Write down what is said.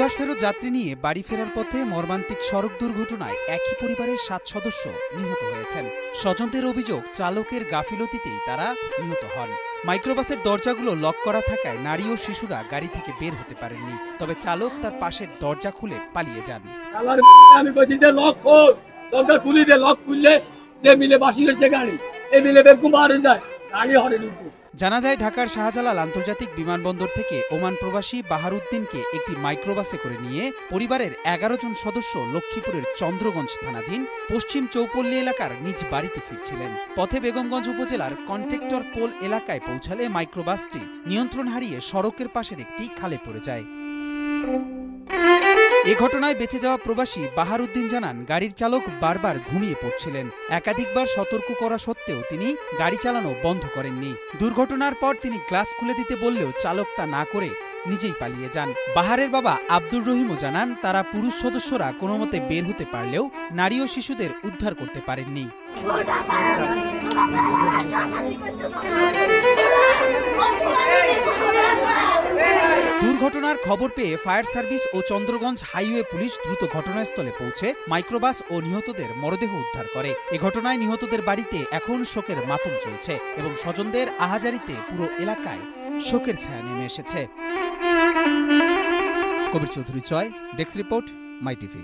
প্রবাস ফেরত যাত্রী নিয়ে বাড়ি ফেরার পথে মর্মান্তিক সড়ক দুর্ঘটনায় একই পরিবারের ৭ সদস্য নিহত হয়েছেন। স্বজনদের অভিযোগ, চালকের গাফিলতিতেই তারা নিহত হন। মাইক্রোবাসের দরজাগুলো লক করা থাকায় নারী ও শিশুরা গাড়ি থেকে বের হতে পারেননি। তবে চালক তার পাশের দরজা খুলে পালিয়ে যান। আমি কইছি যে লক খোল, দরজা খুলি দে, লক খুললে যে মিলে বাসি হয়েছে গাড়ি, এই মিলে বেকুম মারে যায়, গাড়ি হরে ঢুকবো। জানা যায়, ঢাকার শাহজালাল আন্তর্জাতিক বিমানবন্দর থেকে ওমান প্রবাসী বাহারউদ্দিনকে একটি মাইক্রোবাসে করে নিয়ে পরিবারের ১১ জন সদস্য লক্ষ্মীপুরের চন্দ্রগঞ্জ থানাধীন পশ্চিম চৌপল্লী এলাকার নিজ বাড়িতে ফিরছিলেন। পথে বেগমগঞ্জ উপজেলার কন্ট্রাক্টর পোল এলাকায় পৌঁছালে মাইক্রোবাসটি নিয়ন্ত্রণ হারিয়ে সড়কের পাশের একটি খালে পড়ে যায়। এ ঘটনায় বেঁচে যাওয়া প্রবাসী বাহারউদ্দিন জানান, গাড়ির চালক বারবার ঘুমিয়ে পড়ছিলেন। একাধিকবার সতর্ক করা সত্ত্বেও তিনি গাড়ি চালানো বন্ধ করেননি। দুর্ঘটনার পর তিনি গ্লাস খুলে দিতে বললেও চালক তা না করে নিজেই পালিয়ে যান। বাহারের বাবা আব্দুর রহিমও জানান, তারা পুরুষ সদস্যরা কোনোমতে বের হতে পারলেও নারী ও শিশুদের উদ্ধার করতে পারেননি। দুর্ঘটনার খবর পেয়ে ফায়ার সার্ভিস ও চন্দ্রগঞ্জ হাইওয়ে পুলিশ দ্রুত ঘটনাস্থলে পৌঁছে মাইক্রোবাস ও নিহতদের মরদেহ উদ্ধার করে। এ ঘটনায় নিহতদের বাড়িতে এখন শোকের মাতম চলছে এবং স্বজনদের আহাজারিতে পুরো এলাকায় শোকের ছায়া নেমে এসেছে। কবির চৌধুরী, ডেস্ক রিপোর্ট, মাই টিভি।